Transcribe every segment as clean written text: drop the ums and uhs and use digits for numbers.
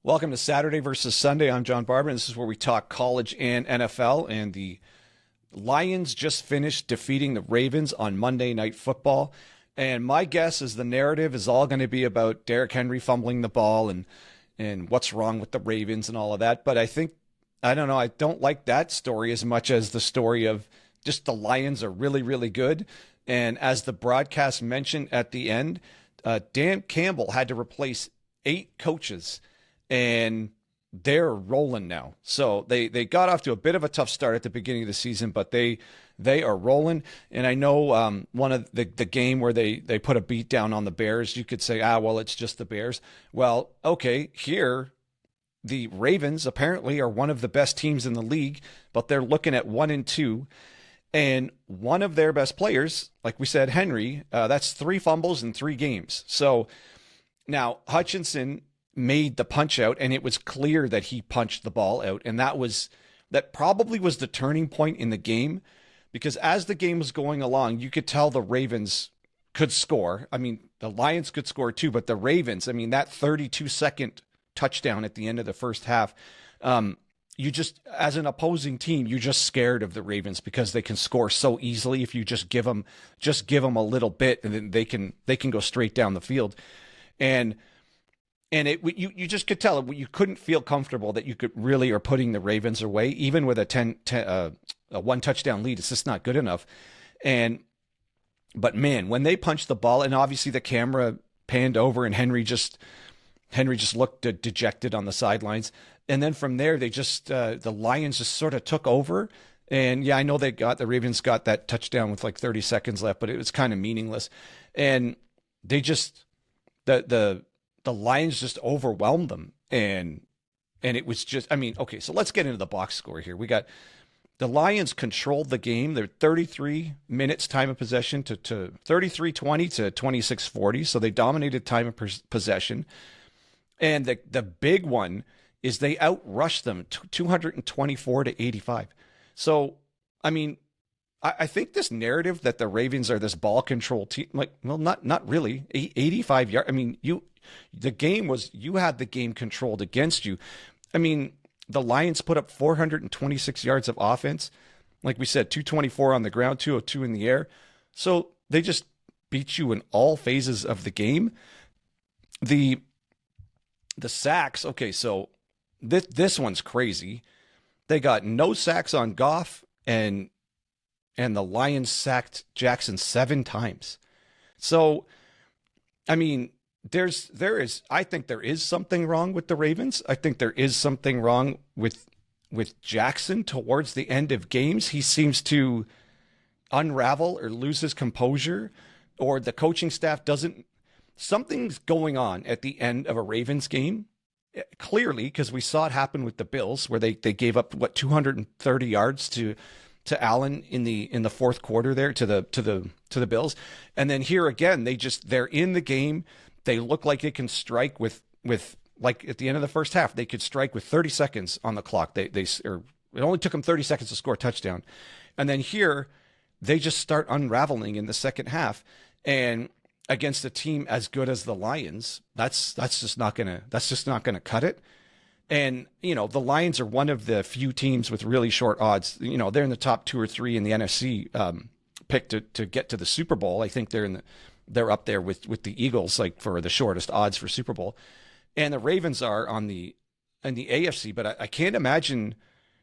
Welcome to Saturday versus Sunday. I'm John Barber, and this is where we talk college and NFL. And the Lions just finished defeating the Ravens on Monday Night Football. And my guess is the narrative is all going to be about Derrick Henry fumbling the ball and what's wrong with the Ravens and all of that. But I don't know, I don't like that story as much as the story of just the Lions are really, really good. And as the broadcast mentioned at the end, Dan Campbell had to replace 8 coaches. And they're rolling now. So they got off to a bit of a tough start at the beginning of the season, but they are rolling. And I know one of the game where they put a beat down on the Bears, you could say, well, it's just the Bears. Well, okay, here the Ravens apparently are one of the best teams in the league, but they're looking at 1-2. And one of their best players, like we said, Henry, that's 3 fumbles in 3 games. So now Hutchinson made the punch out, and it was clear that he punched the ball out, and that probably was the turning point in the game, because as the game was going along, you could tell the Ravens could score. I mean, the Lions could score too, but the Ravens, I mean, that 32-second touchdown at the end of the first half, you just, as an opposing team, you're just scared of the Ravens because they can score so easily if you just give them a little bit, and then they can go straight down the field. And you just could tell you couldn't feel comfortable that you could really are putting the Ravens away, even with a 1 touchdown lead. It's just not good enough. But man, when they punched the ball, and obviously the camera panned over, and Henry just looked dejected on the sidelines. And then from there, the Lions just sort of took over. And yeah, I know the Ravens got that touchdown with like 30 seconds left, but it was kind of meaningless. And they just the Lions just overwhelmed them, and it was just, I mean, okay, so let's get into the box score here. We got the Lions controlled the game. They're 33 minutes time of possession to 33-20 to 26-40. So they dominated time of possession. And the big one is they outrushed them 224 to 85. So, I mean, I think this narrative that the Ravens are this ball control team, like, well, not really. 85 yards. I mean, you had the game controlled against you. I mean, the Lions put up 426 yards of offense. Like we said, 224 on the ground, 202 in the air. So they just beat you in all phases of the game. The sacks, okay, so this one's crazy. They got no sacks on Goff, and the Lions sacked Jackson 7 times. So, I mean, I think there is something wrong with the Ravens. I think there is something wrong with Jackson towards the end of games. He seems to unravel or lose his composure, or the coaching staff something's going on at the end of a Ravens game. Clearly, because we saw it happen with the Bills, where they gave up 230 yards to Allen in the fourth quarter there to the Bills. And then here again, they're in the game. They look like they can strike with like at the end of the first half, they could strike with 30 seconds on the clock. It only took them 30 seconds to score a touchdown. And then here they just start unraveling in the second half, and against a team as good as the Lions, that's just not going to cut it. And, you know, the Lions are one of the few teams with really short odds. You know, they're in the top 2 or 3 in the NFC pick to get to the Super Bowl. I think they're up there with the Eagles, like for the shortest odds for Super Bowl. And the Ravens are in the AFC, but I can't imagine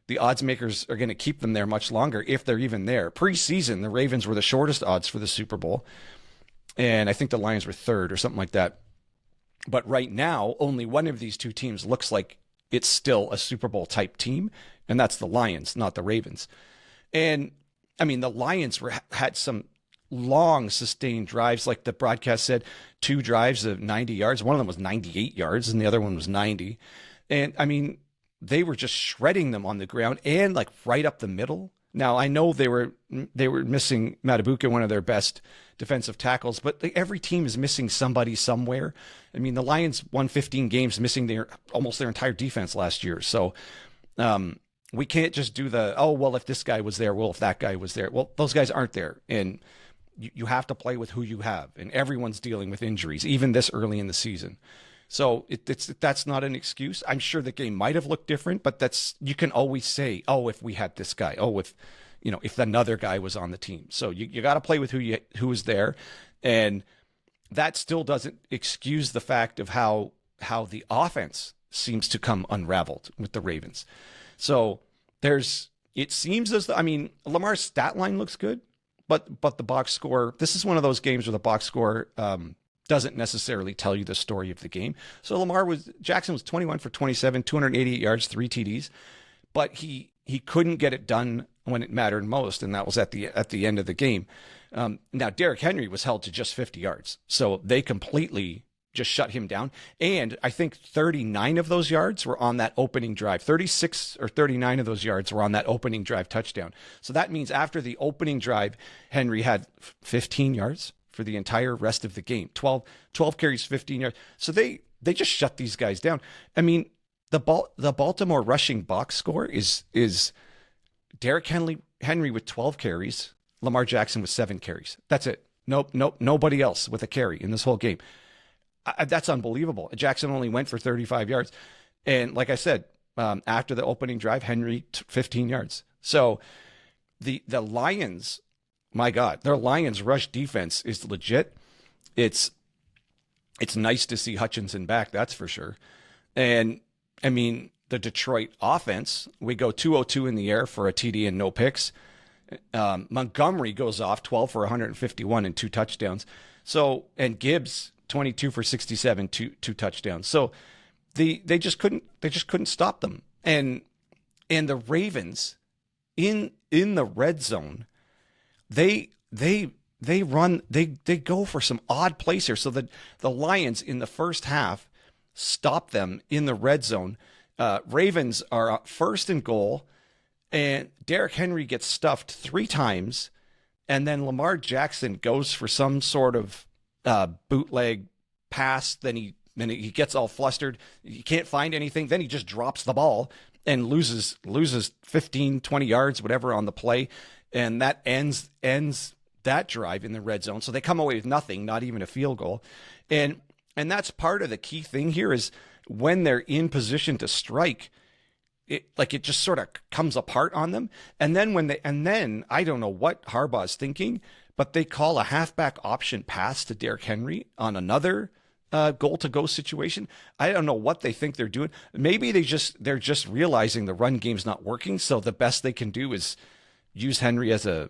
the odds makers are going to keep them there much longer if they're even there. Preseason, the Ravens were the shortest odds for the Super Bowl, and I think the Lions were 3rd or something like that. But right now, only one of these 2 teams looks like it's still a Super Bowl type team, and that's the Lions, not the Ravens. And I mean, the Lions had some long sustained drives, like the broadcast said, 2 drives of 90 yards. One of them was 98 yards, and the other one was 90. And I mean, they were just shredding them on the ground and like right up the middle. Now, I know they were missing Matabuke, one of their best defensive tackles, but every team is missing somebody somewhere. I mean, the Lions won 15 games missing almost their entire defense last year. So we can't just do if this guy was there, if that guy was there. Well, those guys aren't there. And you have to play with who you have. And everyone's dealing with injuries, even this early in the season. So that's not an excuse. I'm sure the game might have looked different, but you can always say, oh, if we had this guy, oh, if another guy was on the team. So you got to play with who was there, and that still doesn't excuse the fact of how the offense seems to come unraveled with the Ravens. So it seems as though, I mean, Lamar's stat line looks good, but the box score, this is one of those games where the box score doesn't necessarily tell you the story of the game. So Jackson was 21 for 27, 288 yards, 3 TDs, but he couldn't get it done when it mattered most, and that was at the end of the game. Now, Derrick Henry was held to just 50 yards, so they completely just shut him down. And I think 39 of those yards were on that opening drive. 36 or 39 of those yards were on that opening drive touchdown. So that means after the opening drive, Henry had 15 yards for the entire rest of the game. 12 carries, 15 yards. So they just shut these guys down. I mean, the Baltimore rushing box score is Derrick Henry with 12 carries, Lamar Jackson with 7 carries. That's it. Nope, nobody else with a carry in this whole game. That's unbelievable. Jackson only went for 35 yards. And like I said, after the opening drive, Henry 15 yards. So the Lions, my God, their Lions rush defense is legit. It's nice to see Hutchinson back, that's for sure. And I mean, the Detroit offense, we go 202 in the air for a TD and no picks. Montgomery goes off 12 for 151 and 2 touchdowns. So, and Gibbs 22 for 67, two touchdowns. So they just couldn't stop them. And the Ravens in the red zone, they go for some odd plays here. So the Lions in the first half stop them in the red zone. Ravens are first and goal, and Derrick Henry gets stuffed 3 times, and then Lamar Jackson goes for some sort of bootleg pass. Then he gets all flustered. He can't find anything. Then he just drops the ball and loses 15, 20 yards, whatever, on the play. And that ends that drive in the red zone. So they come away with nothing, not even a field goal. And that's part of the key thing here is when they're in position to strike, it just sort of comes apart on them. And then I don't know what Harbaugh's thinking, but they call a halfback option pass to Derrick Henry on another goal-to-go situation. I don't know what they think they're doing. Maybe they're just realizing the run game's not working, so the best they can do is use Henry as a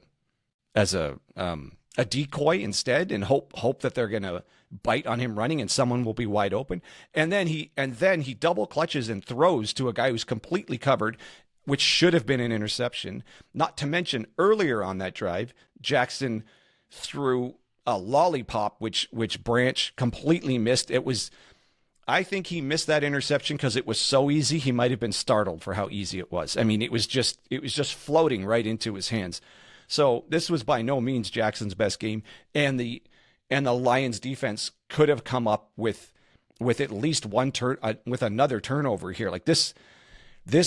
decoy instead, and hope that they're going to bite on him running and someone will be wide open. And then he double clutches and throws to a guy who's completely covered, which should have been an interception. Not to mention earlier on that drive, Jackson threw a lollipop, which Branch completely missed. I think he missed that interception because it was so easy. He might have been startled for how easy it was. I mean, it was just floating right into his hands. So this was by no means Jackson's best game, and the Lions defense could have come up with at least with another turnover here. Like this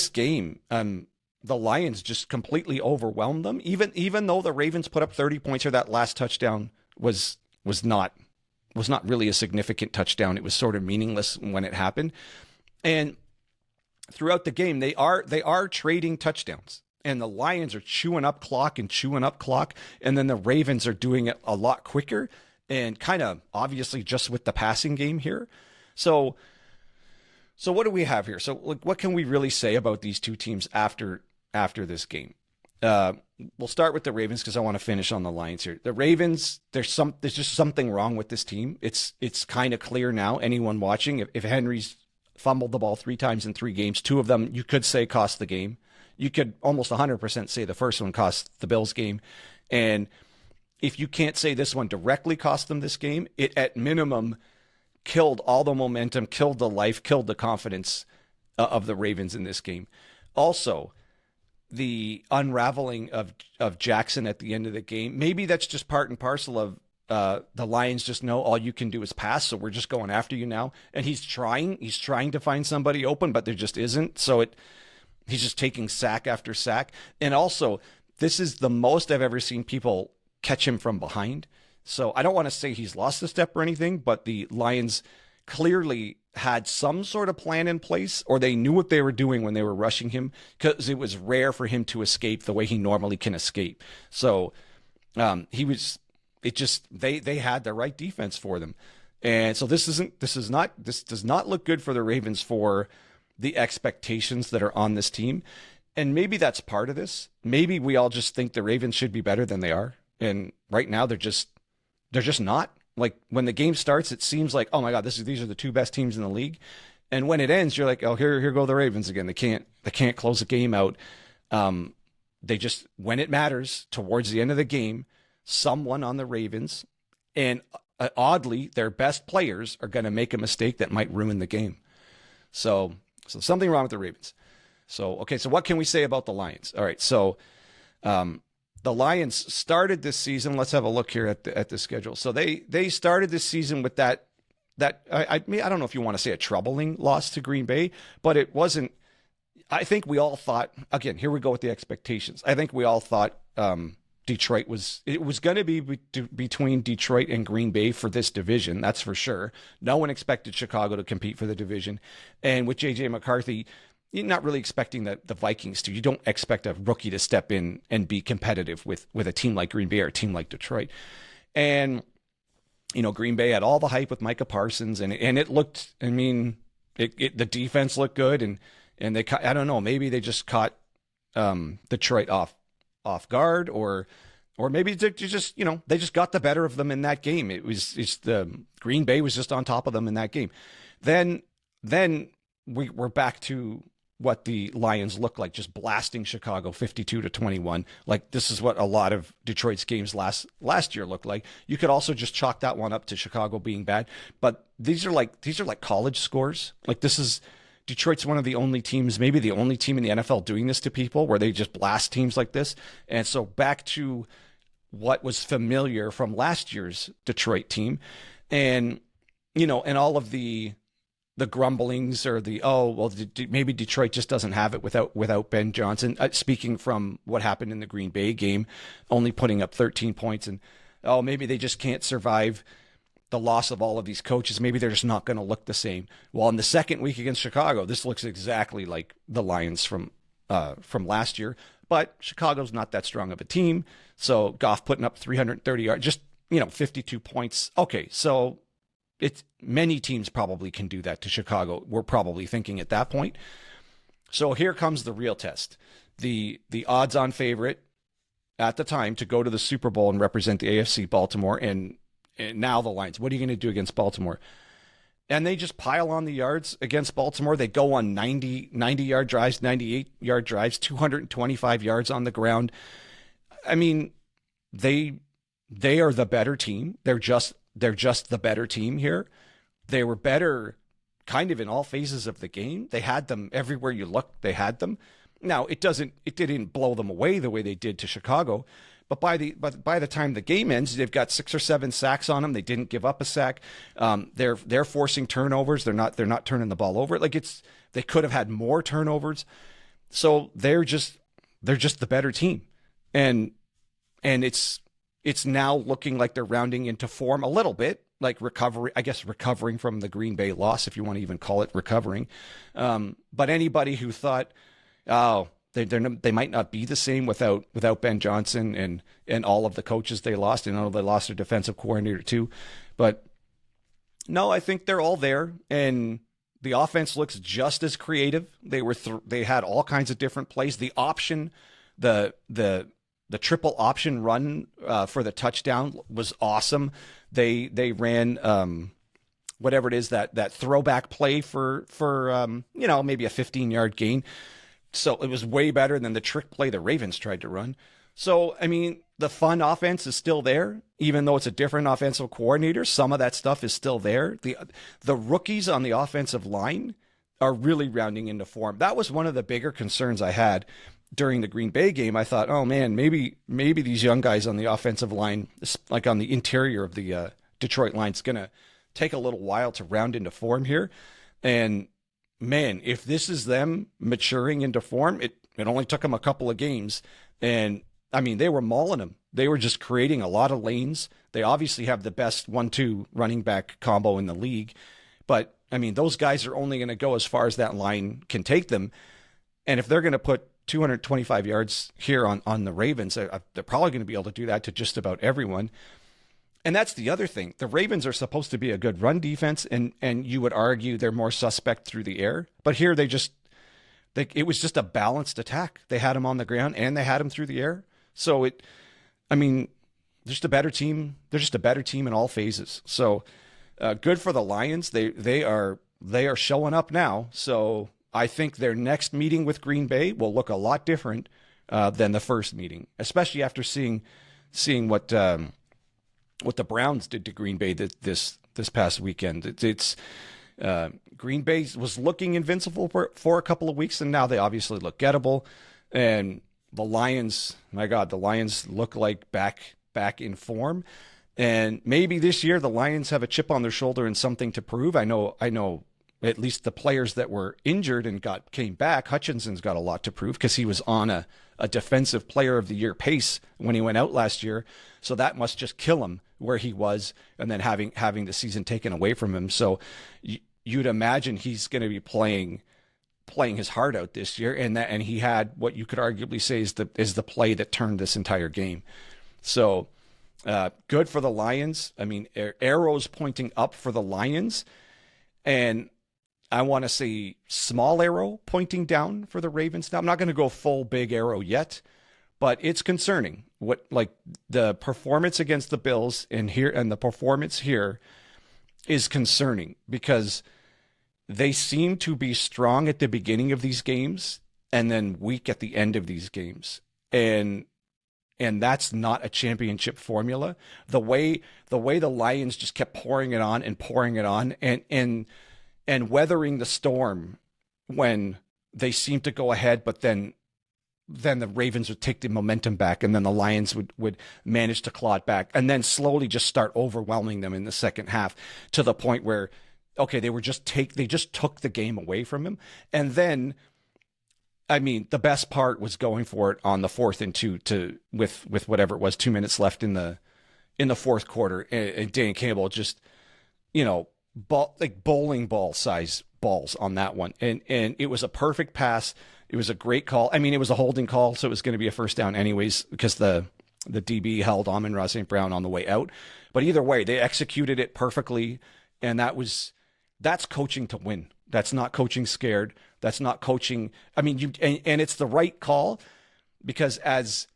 game, the Lions just completely overwhelmed them. Even though the Ravens put up 30 points, or that last touchdown was not really a significant touchdown. It was sort of meaningless when it happened. And throughout the game, they are trading touchdowns. And the Lions are chewing up clock, and then the Ravens are doing it a lot quicker, and kind of obviously just with the passing game here. So what do we have here? So what can we really say about these two teams after this game? We'll start with the Ravens because I want to finish on the Lions here. The Ravens, there's just something wrong with this team. It's kind of clear now. Anyone watching, if Henry's fumbled the ball 3 times in 3 games, 2 of them you could say cost the game. You could almost 100% say the first one cost the Bills game. And if you can't say this one directly cost them this game, it at minimum killed all the momentum, killed the life, killed the confidence of the Ravens in this game. Also, the unraveling of Jackson at the end of the game, maybe that's just part and parcel of the Lions just know all you can do is pass, so we're just going after you now. And he's trying to find somebody open, but there just isn't. So he's just taking sack after sack. And also, this is the most I've ever seen people catch him from behind. So I don't want to say he's lost a step or anything, but the Lions clearly had some sort of plan in place, or they knew what they were doing when they were rushing him, because it was rare for him to escape the way he normally can escape. So they had the right defense for them. And so this does not look good for the Ravens for the expectations that are on this team. And maybe that's part of this. Maybe we all just think the Ravens should be better than they are. And right now they're just not. Like when the game starts, it seems like, oh my God, these are the two best teams in the league. And when it ends, you're like, oh, here go the Ravens again. They can't close the game out. They just, when it matters towards the end of the game, someone on the Ravens, and oddly, their best players are going to make a mistake that might ruin the game. So something wrong with the Ravens. So, okay, so what can we say about the Lions? All right, so the Lions started this season. Let's have a look here at the schedule. So they started this season with that I don't know if you want to say a troubling loss to Green Bay, but it wasn't. I think we all thought, again, here we go with the expectations. I think we all thought Detroit was going to be between Detroit and Green Bay for this division. That's for sure. No one expected Chicago to compete for the division. And with J.J. McCarthy, you're not really expecting the Vikings to. You don't expect a rookie to step in and be competitive with a team like Green Bay or a team like Detroit. And, Green Bay had all the hype with Micah Parsons, and it looked, the defense looked good, and they, I don't know, maybe they just caught Detroit off guard, or maybe they just got the better of them in that game. It's the Green Bay was just on top of them in that game. Then we're back to what the Lions look like, just blasting Chicago 52-21. Like, this is what a lot of Detroit's games last year looked like. You could also just chalk that one up to Chicago being bad, but these are like college scores. Like, this is Detroit's one of the only teams, maybe the only team in the NFL doing this to people, where they just blast teams like this. And so back to what was familiar from last year's Detroit team, and and all of the grumblings, or maybe Detroit just doesn't have it without Ben Johnson. Speaking from what happened in the Green Bay game, only putting up 13 points, and maybe they just can't survive the loss of all of these coaches. Maybe they're just not going to look the same. Well, in the second week against Chicago, this looks exactly like the Lions from last year, but Chicago's not that strong of a team. So Goff putting up 330 yards, just 52 points. Okay, so many teams probably can do that to Chicago. We're probably thinking at that point. So here comes the real test. The odds-on favorite at the time to go to the Super Bowl and represent the AFC, Baltimore, and now the Lions. What are you going to do against Baltimore? And they just pile on the yards against Baltimore. They go on 90-yard drives, 98-yard drives, 225 yards on the ground. I mean, they are the better team. They're just the better team here. They were better kind of in all phases of the game. They had them everywhere you looked. They had them. Now, it didn't blow them away the way they did to Chicago, but by the time the game ends, they've got 6 or 7 sacks on them. They didn't give up a sack. They're forcing turnovers. They're not turning the ball over. Like, they could have had more turnovers. So they're just the better team. And it's now looking like they're rounding into form a little bit, like recovering from the Green Bay loss, if you want to even call it recovering. But anybody who thought, they might not be the same without Ben Johnson and all of the coaches they lost. And I know they lost their defensive coordinator too. But no, I think they're all there, and the offense looks just as creative. They had all kinds of different plays. The option, the triple option run for the touchdown was awesome. They ran whatever it is, that throwback play for maybe a 15-yard gain. So it was way better than the trick play the Ravens tried to run. So, I mean, the fun offense is still there, even though it's a different offensive coordinator. Some of that stuff is still there. The rookies on the offensive line are really rounding into form. That was one of the bigger concerns I had during the Green Bay game. I thought, oh man, maybe these young guys on the offensive line, like on the interior of the Detroit line, is going to take a little while to round into form here. And man, if this is them maturing into form, it only took them a couple of games. And I mean, they were mauling them. They were just creating a lot of lanes. They obviously have the best 1-2 running back combo in the league. But I mean, those guys are only going to go as far as that line can take them. And if they're going to put 225 yards here on the Ravens, they're probably going to be able to do that to just about everyone. And that's the other thing. The Ravens are supposed to be a good run defense, and you would argue they're more suspect through the air. But here it was just a balanced attack. They had him on the ground and they had him through the air. So they're just a better team. They're just a better team in all phases. So good for the Lions. They are showing up now. So I think their next meeting with Green Bay will look a lot different than the first meeting, especially after seeing what the Browns did to Green Bay this past weekend. It's Green Bay was looking invincible for a couple of weeks, and now they obviously look gettable. And the Lions, my God, the Lions look like back in form. And maybe this year the Lions have a chip on their shoulder and something to prove. I know at least the players that were injured and came back. Hutchinson's got a lot to prove because he was on a defensive player of the year pace when he went out last year. So that must just kill him where he was, and then having the season taken away from him. So you'd imagine he's going to be playing his heart out this year, and he had what you could arguably say is the play that turned this entire game. So good for the Lions. I mean, arrows pointing up for the Lions, and I want to say small arrow pointing down for the Ravens. Now, I'm not going to go full big arrow yet, but it's concerning. Like the performance against the Bills and the performance here is concerning because they seem to be strong at the beginning of these games and then weak at the end of these games. And that's not a championship formula. The way the Lions just kept pouring it on and weathering the storm when they seemed to go ahead, but then the Ravens would take the momentum back, and then the Lions would manage to claw it back, and then slowly just start overwhelming them in the second half to the point where, okay, they just took the game away from him. And then, I mean, the best part was going for it on the 4th and 2 with whatever it was, 2 minutes left in the fourth quarter, and Dan Campbell just, bowling ball size balls on that one, and it was a perfect pass. It was a great call. I mean, it was a holding call, so it was going to be a first down anyways because the DB held Amon-Ra St. Brown on the way out. But either way, they executed it perfectly, and that's coaching to win. That's not coaching scared. That's not coaching. I mean, and it's the right call because as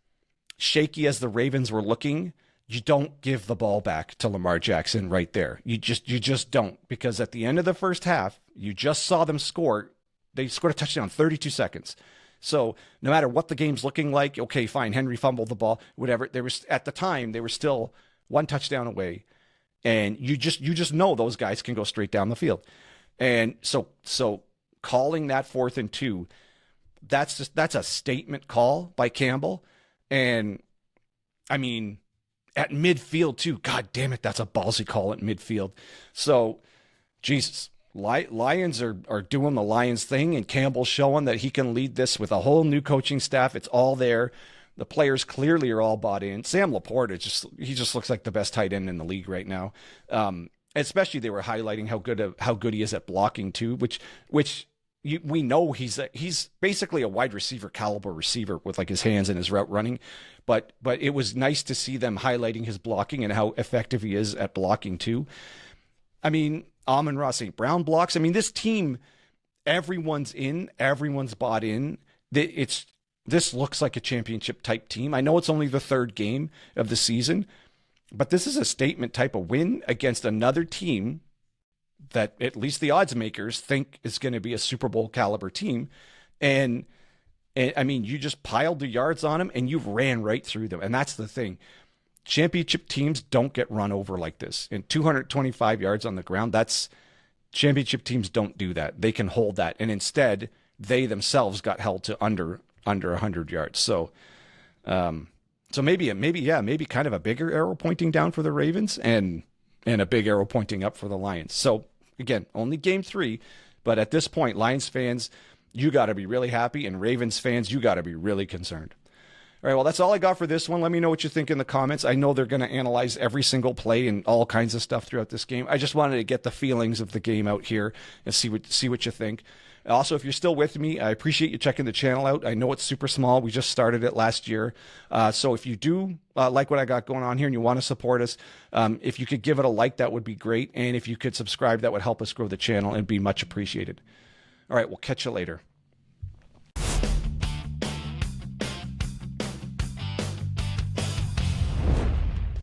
shaky as the Ravens were looking, you don't give the ball back to Lamar Jackson right there. You just don't, because at the end of the first half, you just saw them score. They scored a touchdown 32 seconds. So no matter what the game's looking like, okay, fine, Henry fumbled the ball, whatever. At the time, they were still one touchdown away. And you just know those guys can go straight down the field. And so calling that 4th and 2, that's a statement call by Campbell. And I mean, at midfield too, God damn it, that's a ballsy call at midfield. So Jesus, Lions are doing the Lions thing, and Campbell's showing that he can lead this with a whole new coaching staff. It's all there. The players clearly are all bought in. Sam Laporte, he just looks like the best tight end in the league right now. Especially they were highlighting how good he is at blocking too, which we know he's basically a wide receiver caliber receiver with like his hands and his route running. But it was nice to see them highlighting his blocking and how effective he is at blocking too. I mean, Amon-Ra St. Brown blocks. I mean, this team, everyone's bought in. This looks like a championship type team. I know it's only the 3rd game of the season, but this is a statement type of win against another team that at least the odds makers think is going to be a Super Bowl caliber team. And I mean, you just piled the yards on them and you ran right through them. And that's the thing. Championship teams don't get run over like this. And 225 yards on the ground, championship teams don't do that. They can hold that. And instead, they themselves got held to under 100 yards. So maybe kind of a bigger arrow pointing down for the Ravens and a big arrow pointing up for the Lions. So again, only game 3, but at this point, Lions fans, you got to be really happy, and Ravens fans, you got to be really concerned. All right, well, that's all I got for this one. Let me know what you think in the comments. I know they're going to analyze every single play and all kinds of stuff throughout this game. I just wanted to get the feelings of the game out here and see what you think. Also, if you're still with me, I appreciate you checking the channel out. I know it's super small. We just started it last year. So if you do like what I got going on here and you want to support us, if you could give it a like, that would be great. And if you could subscribe, that would help us grow the channel and be much appreciated. All right, we'll catch you later.